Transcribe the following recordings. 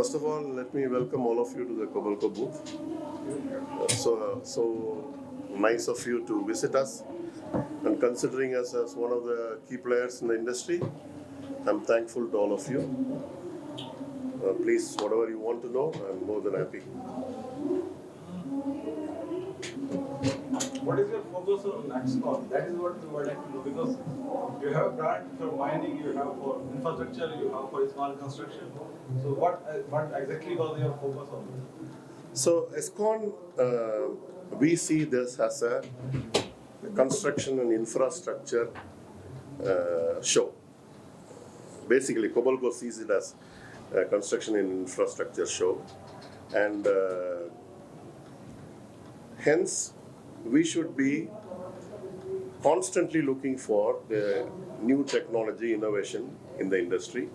First of all, let me welcome all of you to the Kobelco booth. So nice of you to visit us and considering us as one of the key players in the industry. I'm thankful to all of you. Please, whatever you want to know, I'm more than happy. What is your focus on Axcon? That is what we would like to know, because you have brand for mining, you have for infrastructure, you have for small construction. So what exactly was your focus on? So Axcon, we see this as a construction and infrastructure show. Basically, Kobelco sees it as a construction and infrastructure show, and hence we should be constantly looking for the new technology innovation in the industry.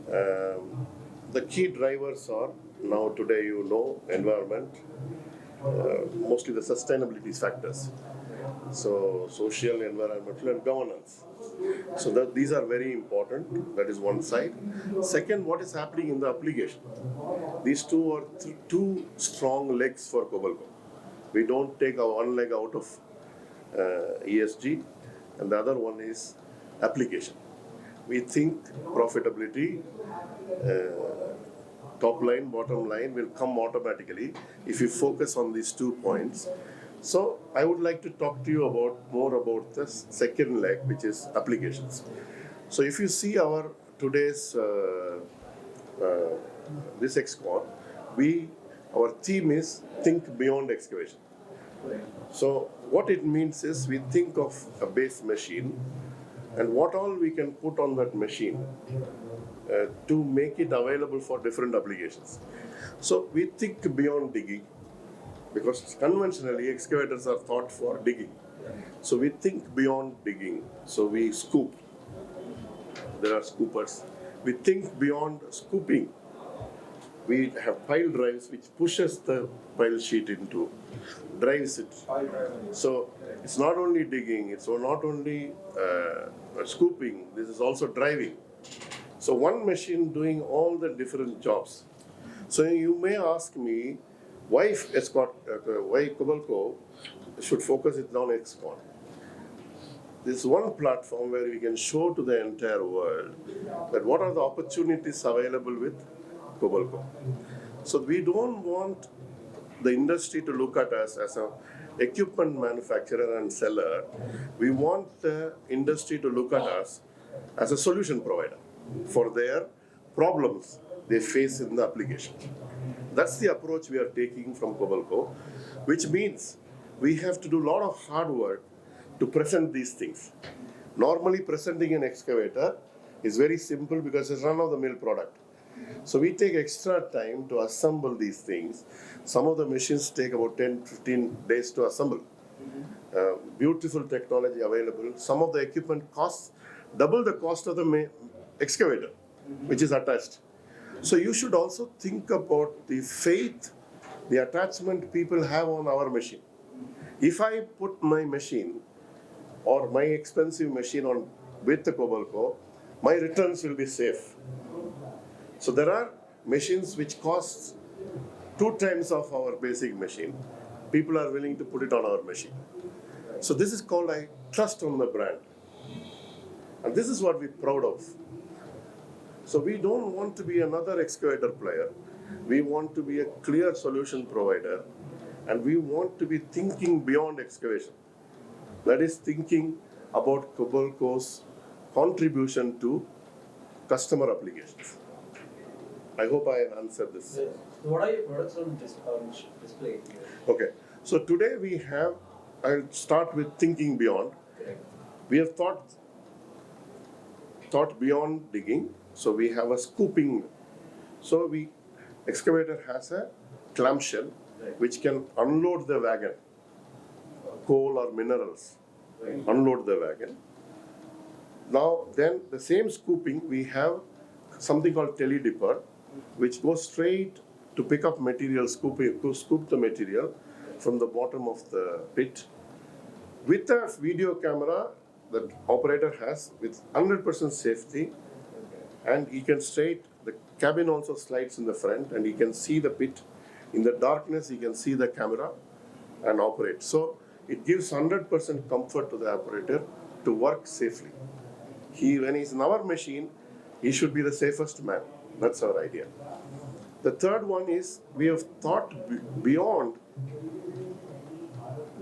The key drivers are now today, environment, mostly the sustainability factors. So social, environmental, and governance. So these are very important. That is one side. Second, what is happening in the application? These two are two strong legs for Kobelco. We don't take our one leg out of ESG, and the other one is application. We think profitability, top line, bottom line will come automatically if you focus on these 2 points. So I would like to talk to you more about the second leg, which is applications. So if you see our today's this Axcon, our theme is think beyond excavation. So what it means is we think of a base machine and what all we can put on that machine to make it available for different applications. So we think beyond digging, because conventionally excavators are thought for digging. So we think beyond digging. So we scoop. There are scoopers. We think beyond scooping. We have pile drives which pushes the pile sheet into, drives it. So it's not only digging, it's not only scooping, this is also driving. So one machine doing all the different jobs. So you may ask me, why Kobelco should focus it on Axcon? This is one platform where we can show to the entire world that what are the opportunities available with Kobelco. So we don't want the industry to look at us as an equipment manufacturer and seller. We want the industry to look at us as a solution provider for their problems they face in the application. That's the approach we are taking from Kobelco, which means we have to do a lot of hard work to present these things. Normally, presenting an excavator is very simple because it's run-of-the-mill product. So we take extra time to assemble these things. Some of the machines take about 10-15 days to assemble. Beautiful technology available. Some of the equipment costs double the cost of the excavator, which is attached. So you should also think about the faith, the attachment people have on our machine. If I put my machine or my expensive machine on with the Kobelco, my returns will be safe. So there are machines which cost 2 times of our basic machine. People are willing to put it on our machine. So this is called I trust on the brand. And this is what we're proud of. So we don't want to be another excavator player. We want to be a clear solution provider, and we want to be thinking beyond excavation. That is thinking about Kobelco's contribution to customer applications. I hope I have answered this. Yes. So what are your products on display? Okay. So today I'll start with thinking beyond. Correct. We have thought beyond digging. So we have a scooping. So excavator has a clamshell which can unload the wagon, coal or minerals, unload the wagon. Now then the same scooping, we have something called tele-dipper, which goes straight to pick up material, scoop the material from the bottom of the pit. With a video camera that operator has with 100% safety, and he can cabin also slides in the front, and he can see the pit. In the darkness, he can see the camera and operate. So it gives 100% comfort to the operator to work safely. When he's in our machine, he should be the safest man. That's our idea. The third one is we have thought beyond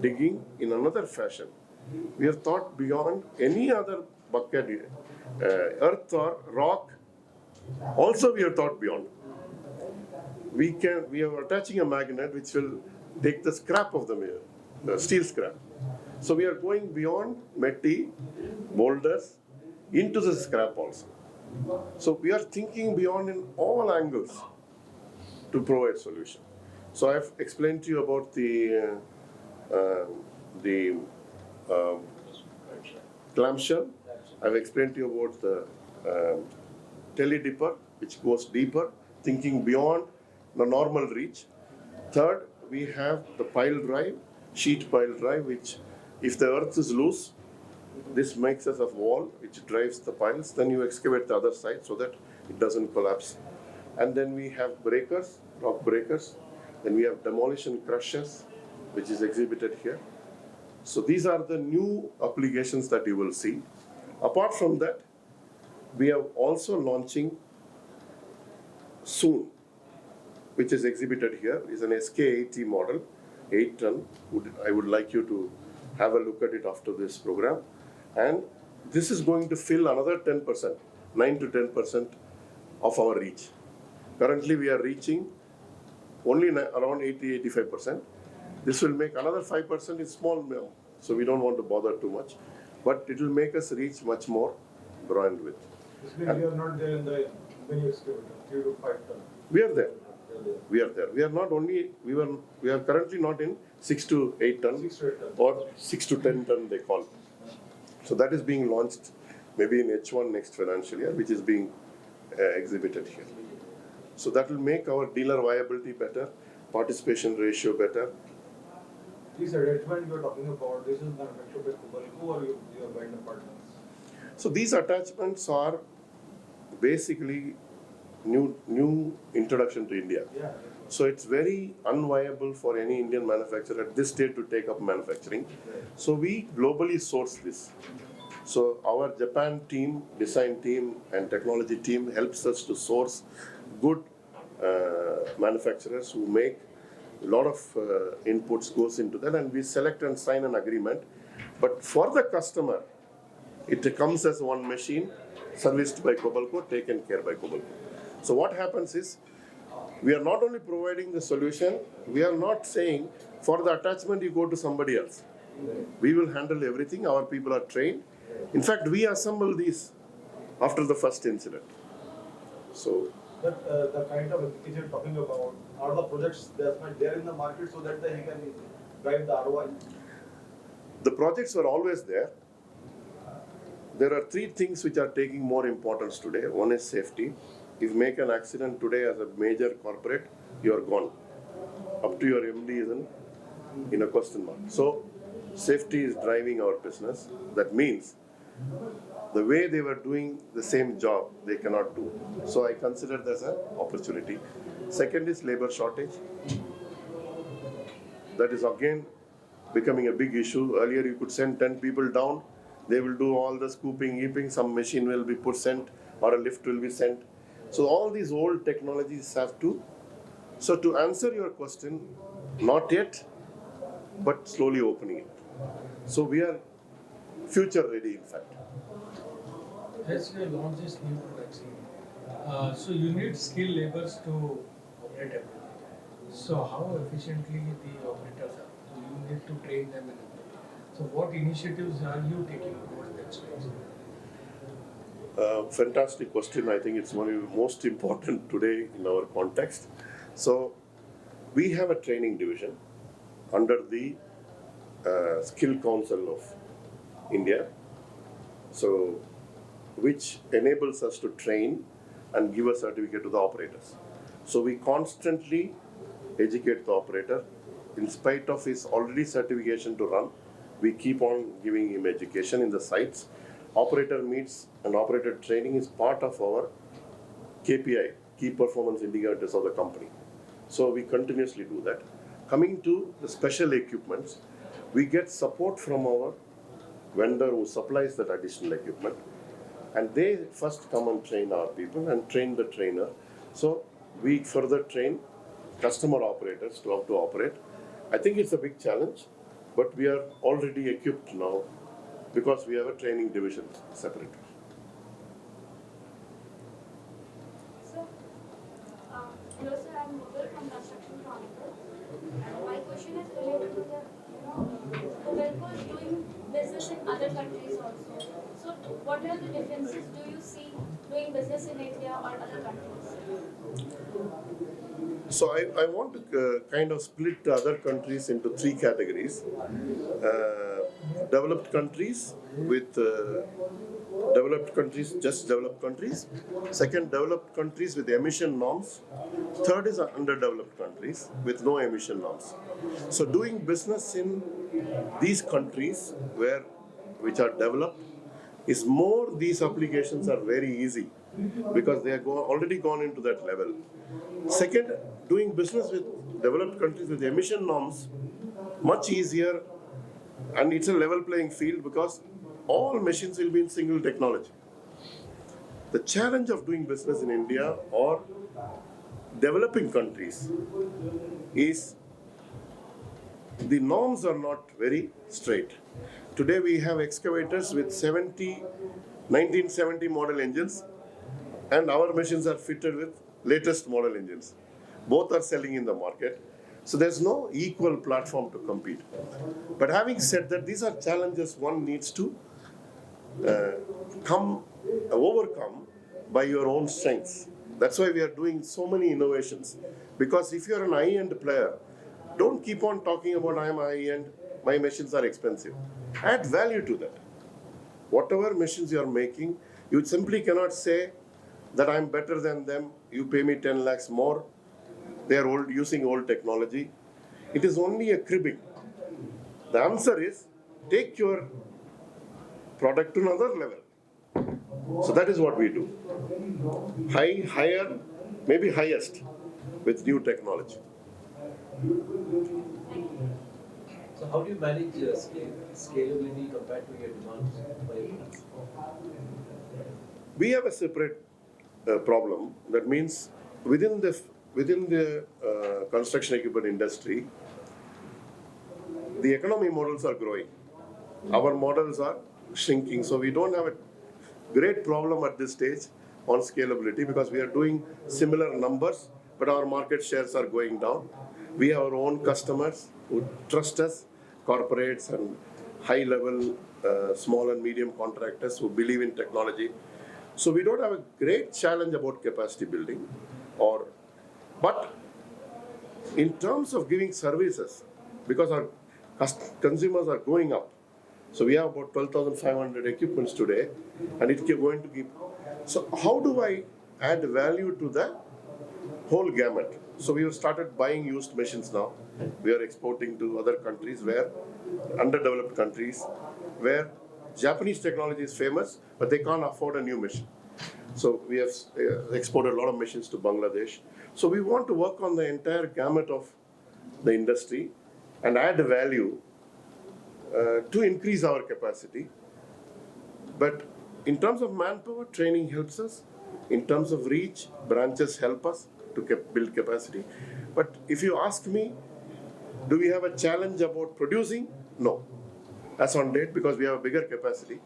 digging in another fashion. We have thought beyond any other bucket, earth or rock. Also, we have thought beyond. We are attaching a magnet which will take the scrap of the steel scrap. So we are going beyond metal, boulders, into the scrap also. So we are thinking beyond in all angles to provide solution. So I've explained to you about the clamshell. I've explained to you about the telly dipper, which goes deeper, thinking beyond the normal reach. Third, we have the pile drive, sheet pile drive, which if the earth is loose, this makes us a wall which drives the piles. Then you excavate the other side so that it doesn't collapse. And then we have breakers, rock breakers. Then we have demolition crushers, which is exhibited here. So these are the new applications that you will see. Apart from that, we are also launching soon, which is exhibited here, is an SK80 model, 8 ton. I would like you to have a look at it after this program. And this is going to fill another 10%, 9 to 10% of our reach. Currently, we are reaching only around 80-85%. This will make another 5% is small mill, so we don't want to bother too much. But it will make us reach much more broad width. This means you are not there in the mini excavator, 3 to 5 ton. We are there. We are there. We are not only, we are currently not in 6 to 8 ton 6 to 8 ton. or 6 to 10 ton they call. So that is being launched maybe in H1 next financial year, which is being exhibited here. So that will make our dealer viability better, participation ratio better. This attachment you are talking about, this is manufactured by Kobelco or you are buying the partners? So these attachments are basically new introduction to India. Yeah. So it's very unviable for any Indian manufacturer at this stage to take up manufacturing. So we globally source this. So our Japan team, design team and technology team helps us to source good manufacturers who make a lot of inputs goes into that, and we select and sign an agreement. But for the customer, it comes as one machine, serviced by Kobelco, taken care by Kobelco. So what happens is, we are not only providing the solution, we are not saying for the attachment you go to somebody else. We will handle everything, our people are trained. In fact, we assemble these after the first incident. So, But the kind of application you're talking about, are the projects that are there in the market so that he can drive the ROI? the projects were always there. There are three things which are taking more importance today. One is safety. If you make an accident today as a major corporate, you are gone. Up to your MD is in a question mark. So, safety is driving our business. That means the way they were doing the same job, they cannot do. So, I consider this an opportunity. Second is labor shortage. That is again becoming a big issue. Earlier, you could send 10 people down. They will do all the scooping, heaping. Some machine will be sent or a lift will be sent. So all these old technologies have to. So to answer your question, not yet, but slowly opening it. So we are future ready, in fact. As you launch this new products, so you need skilled laborers to operate everything. So how efficiently the operators are? So you need to train them and everything. So what initiatives are you taking towards that space? Fantastic question. I think it's one of the most important today in our context. So we have a training division under the Skill Council of India, so which enables us to train and give a certificate to the operators. So we constantly educate the operator. In spite of his already certification to run, we keep on giving him education in the sites. Operator meets and operator training is part of our KPI, key performance indicators of the company. So we continuously do that. Coming to the special equipments, we get support from our vendor who supplies that additional equipment, and they first come and train our people and train the trainer. So we further train customer operators to how to operate. I think it's a big challenge, but we are already equipped now because we have a training division separately. So, hello sir, I'm Kobelco from Construction Chronicles. And my question is related to the, Kobelco is doing business in other countries also. So, what are the differences do you see doing business in India or other countries? So I want to kind of split the other countries into three categories. Developed countries with developed countries, just developed countries. Second, developed countries with emission norms. Third is underdeveloped countries with no emission norms. So doing business in these countries which are developed is more, these applications are very easy because they are already gone into that level. Second, doing business with developed countries with emission norms, much easier, and it's a level playing field because all machines will be in single technology. The challenge of doing business in India or developing countries is the norms are not very straight. Today we have excavators with 1970 model engines, and our machines are fitted with latest model engines. Both are selling in the market. So there's no equal platform to compete. But having said that, these are challenges one needs to overcome by your own strengths. That's why we are doing so many innovations. Because if you're an high-end player, don't keep on talking about I'm high-end, my machines are expensive. Add value to that. Whatever machines you are making, you simply cannot say that I'm better than them, you pay me 10 lakhs more, they are using old technology. It is only a cribbing. The answer is, take your product to another level. So that is what we do. Higher, maybe highest with new technology. So how do you manage scalability compared to your demands for your products? We have a separate problem. That means within the construction equipment industry, the economy models are growing. Our models are shrinking. So we don't have a great problem at this stage on scalability because we are doing similar numbers, but our market shares are going down. We have our own customers who trust us, corporates and high-level small and medium contractors who believe in technology. So we don't have a great challenge about capacity building, but in terms of giving services, because our consumers are going up. So we have about 12,500 equipments today, and it's going to keep. So how do I add value to the whole gamut? So we have started buying used machines now. We are exporting to other countries underdeveloped countries, where Japanese technology is famous, but they can't afford a new machine. So we have exported a lot of machines to Bangladesh. So we want to work on the entire gamut of the industry and add value to increase our capacity. But in terms of manpower, training helps us. In terms of reach, branches help us to build capacity. But if you ask me, do we have a challenge about producing? No. As on date, because we have a bigger capacity.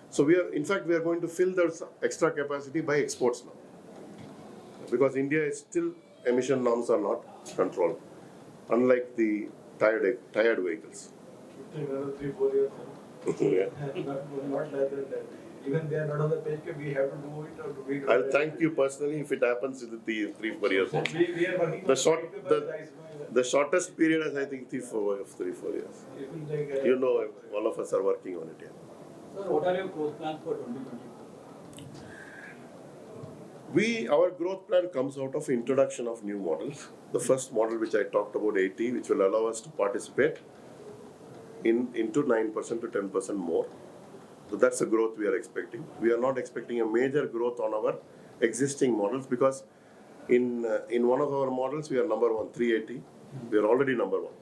So in fact, we are going to fill the extra capacity by exports now. Because India is still, emission norms are not controlled, unlike the tired vehicles. Another 3-4 years. Yeah. Not like that. Even they are not on the page, we have to do it or do we do I'll it? thank you personally if it happens in the 3-4 years. We are working The shortest period is, I think, 3-4 years. You know, all of us are working on it. Yeah. Sir, what are your growth plans for 2024? Our growth plan comes out of introduction of new models. The first model which I talked about, 80, which will allow us to participate into 9% to 10% more. So that's the growth we are expecting. We are not expecting a major growth on our existing models because In one of our models, we are number one, 380. We are already number one.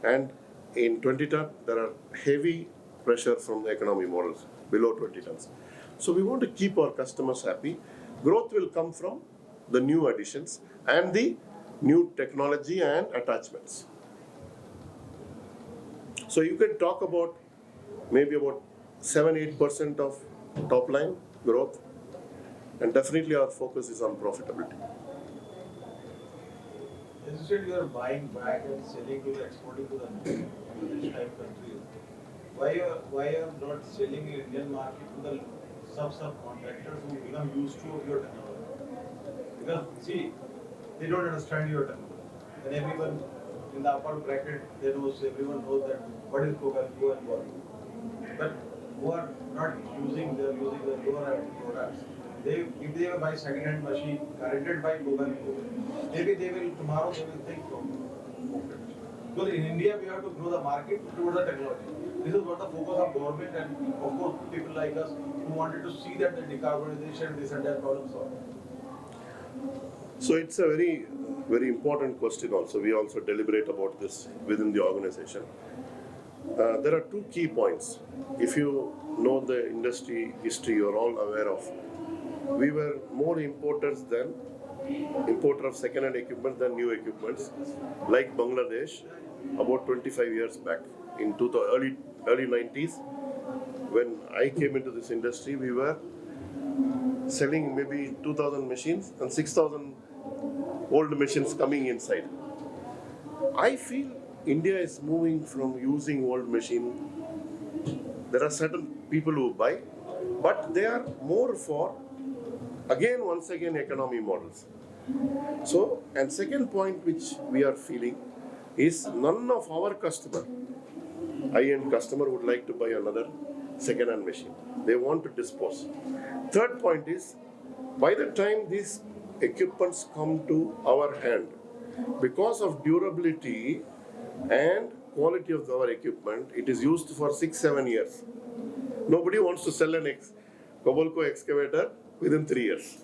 And in 20 ton, there are heavy pressure from the economy models below 20 tons. So we want to keep our customers happy. Growth will come from the new additions and the new technology and attachments. So you can talk about maybe about 7-8% of top line growth, and definitely our focus is on profitability. As you said, you are buying back and selling to the exporting to the English type countries. Why you are not selling in Indian market to the subcontractors who become used to your technology? Because see, they don't understand your technology. And everyone in the upper bracket, everyone knows that what is Kobelco and what. But who are not using, they are using the lower end products. If they buy second-hand machine guaranteed by Kobelco, maybe tomorrow they will think of it. Because in India we have to grow the market towards the technology. This is what the focus of government and of course people like us who wanted to see that the decarbonization, this and that problem solved. So it's a very, very important question also. We also deliberate about this within the organization. There are two key points. If you know the industry history, you're all aware of. We were more importer of second-hand equipment than new equipments, like Bangladesh, about 25 years back. In early 90s, when I came into this industry, we were selling maybe 2,000 machines and 6,000 old machines coming inside. I feel India is moving from using old machine. There are certain people who buy, but they are more for, once again, economy models. So, and second point which we are feeling is none of our customer, high-end customer, would like to buy another second-hand machine. They want to dispose. Third point is, by the time these equipments come to our hand, because of durability and quality of our equipment, it is used for 6-7 years. Nobody wants to sell an Kobelco excavator within 3 years.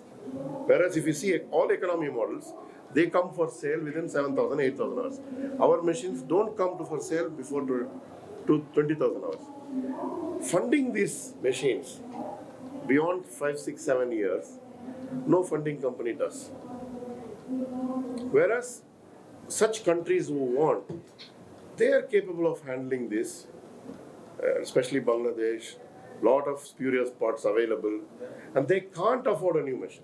Whereas if you see all economy models, they come for sale within 7,000, 8,000 hours. Our machines don't come for sale before 20,000 hours. Funding these machines beyond 5, 6, 7 years, no funding company does. Whereas such countries who want, they are capable of handling this, especially Bangladesh, lot of spurious parts available, and they can't afford a new machine.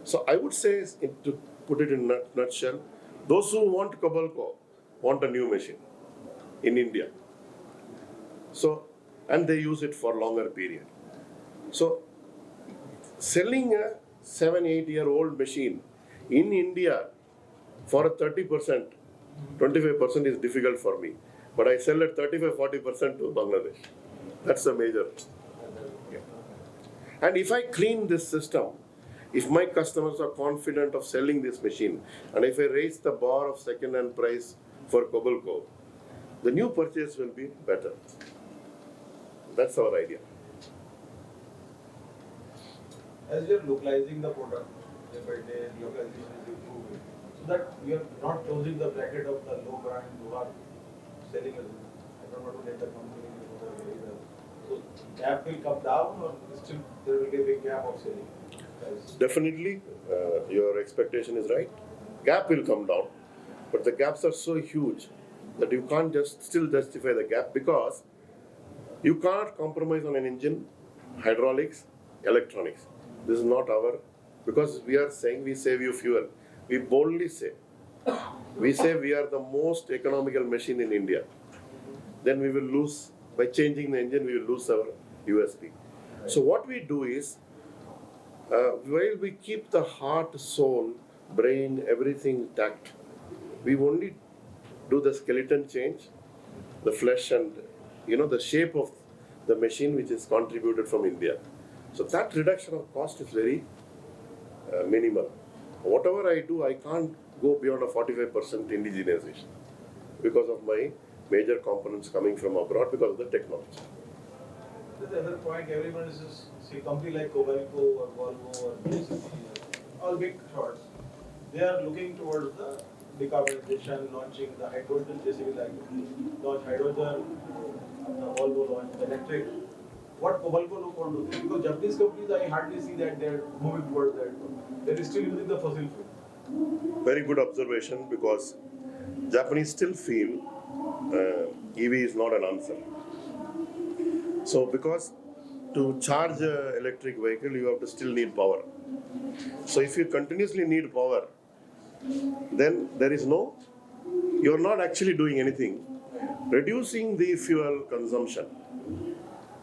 So I would say, to put it in a nutshell, those who want Kobelco want a new machine in India. So, and they use it for longer period. So, selling a 7-8-year-old machine in India for a 30%, 25% is difficult for me. But I sell at 35-40% to Bangladesh. That's a major. Yeah. And if I clean this system, if my customers are confident of selling this machine, and if I raise the bar of second-hand price for Kobelco, the new purchase will be better. That's our idea. As you are localizing the product, day by day, localization is improving. So that we are not closing the bracket of the low brand who are selling it. I don't want to let the company either. So gap will come down, or still there will be a big gap of selling? Definitely, your expectation is right. Gap will come down, but the gaps are so huge that you can't just still justify the gap, because you can't compromise on an engine, hydraulics, electronics. This is not because we are saying we save you fuel. We boldly say, we say we are the most economical machine in India. Then we will lose, by changing the engine, we will lose our USP. So what we do is, while we keep the heart, soul, brain, everything intact, we only do the skeleton change, the flesh and the shape of the machine which is contributed from India. So that reduction of cost is very minimal. Whatever I do, I can't go beyond a 45% indigenization because of my major components coming from abroad because of the technology. The other point, everyone is just, see, company like Kobelco or Volvo or all big shots, they are looking towards the decarbonization, launching the hydrogen, JCB like launch hydrogen, the Volvo launch electric. What Kobelco look on to this? Because Japanese companies, I hardly see that they're moving towards that. They're still using the fossil fuel. Very good observation, because Japanese still feel EV is not an answer. So because to charge an electric vehicle, you have to still need power. So if you continuously need power, then there is no, you're not actually doing anything. Reducing the fuel consumption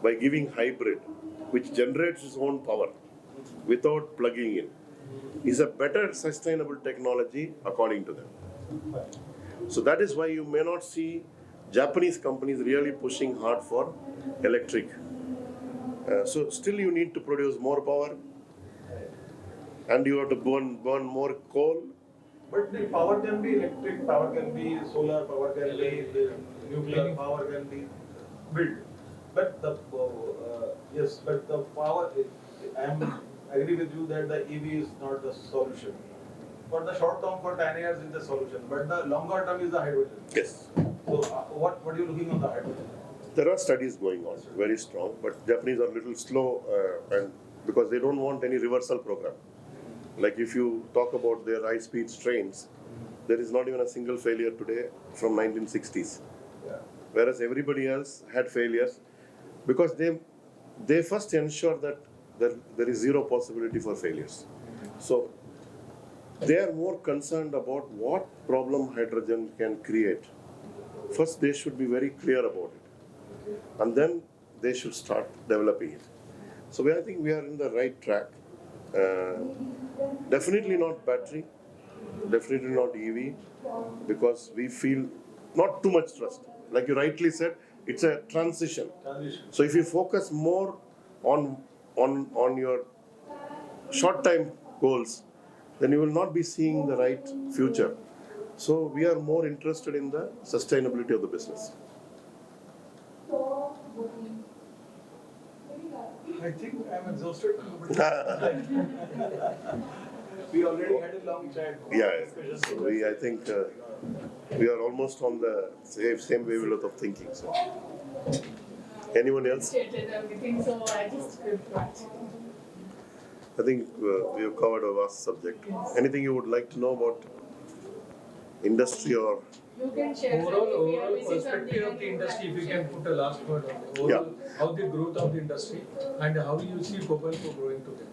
by giving hybrid, which generates its own power without plugging in, is a better sustainable technology according to them. So that is why you may not see Japanese companies really pushing hard for electric. So still you need to produce more power, and you have to burn more coal. But the power can be electric, power can be solar, power can be the nuclear, power can be built. But the yes, but the power. I agree with you that the EV is not the solution. For the short term, for 10 years is the solution, but the longer term is the hydrogen. Yes. So what are you looking on the hydrogen? There are studies going on, very strong, but Japanese are a little slow, and because they don't want any reversal program. Like if you talk about their high-speed trains, there is not even a single failure today from 1960s. Yeah. Whereas everybody else had failures, because they first ensure that there is zero possibility for failures. So they are more concerned about what problem hydrogen can create. First, they should be very clear about it, and then they should start developing it. So I think we are in the right track. Definitely not battery, definitely not EV, because we feel not too much trust. Like you rightly said, it's a transition. So if you focus more on your short-time goals, then you will not be seeing the right future. So we are more interested in the sustainability of the business. I think I'm exhausted. We already had a long chat. Yeah, so I think we are almost on the same wavelength of thinking. So, anyone else? Stated everything, so I just replied. I think we have covered a vast subject. Anything you would like to know about industry or? You can share. Overall perspective of the industry, if you can put a last word on it. Overall, how the growth of the industry and how you see Kobelco growing today.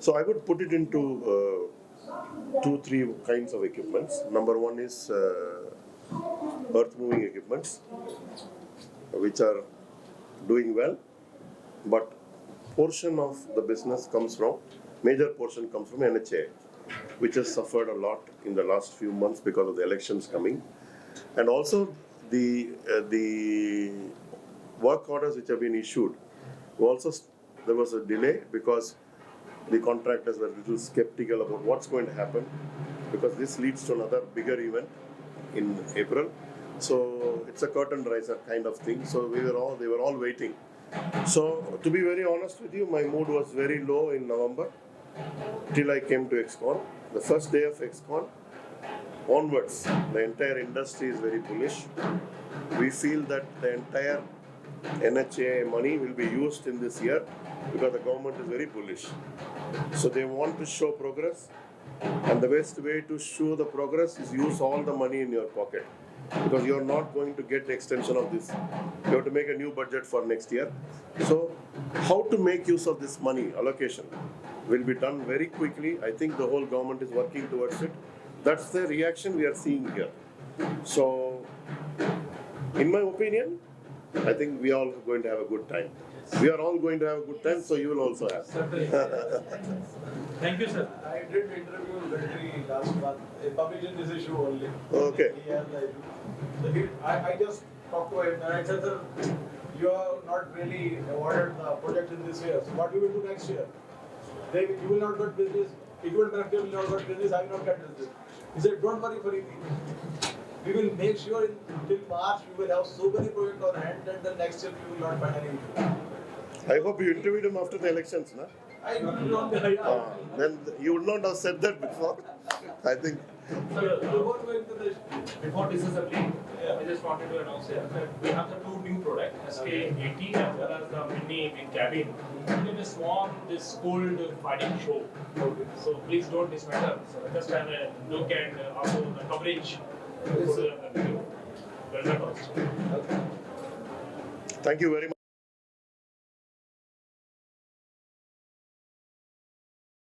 So I would put it into 2-3 kinds of equipments. Number one is earth moving equipments, which are doing well, but portion of the business major portion comes from NHA, which has suffered a lot in the last few months because of the elections coming, and also the work orders which have been issued. Also, there was a delay because the contractors were a little skeptical about what's going to happen, because this leads to another bigger event in April. So it's a curtain raiser kind of thing. So they were all waiting. So to be very honest with you, my mood was very low in November till I came to XCon. The first day of XCon onwards, the entire industry is very bullish. We feel that the entire NHA money will be used in this year because the government is very bullish. So they want to show progress, and the best way to show the progress is use all the money in your pocket, because you are not going to get extension of this. You have to make a new budget for next year. So how to make use of this money allocation will be done very quickly. I think the whole government is working towards it. That's the reaction we are seeing here. So in my opinion, I think we are all going to have a good time. We are all going to have a good time, so you will also have. Thank you, sir. I did interview Eddy last month. He published in this issue only. Okay. I just talked to him and I said, sir, you are not really awarded the project in this year. So what you will do next year? You will not get business. Equipment manufacturer will not get business. I will not get business. He said, don't worry for anything. We will make sure till March we will have so many projects on hand that the next year we will not find any issue. I hope you interviewed him after the elections, no? I don't Then you would not have said that before. I think. Before disassembly, I just wanted to announce here that we have the two new products, SK80 as well as the Mini with cabin. It is one this cold fighting show. So please don't dismiss them. So just have a look and also the coverage. Well done also. Thank you very much.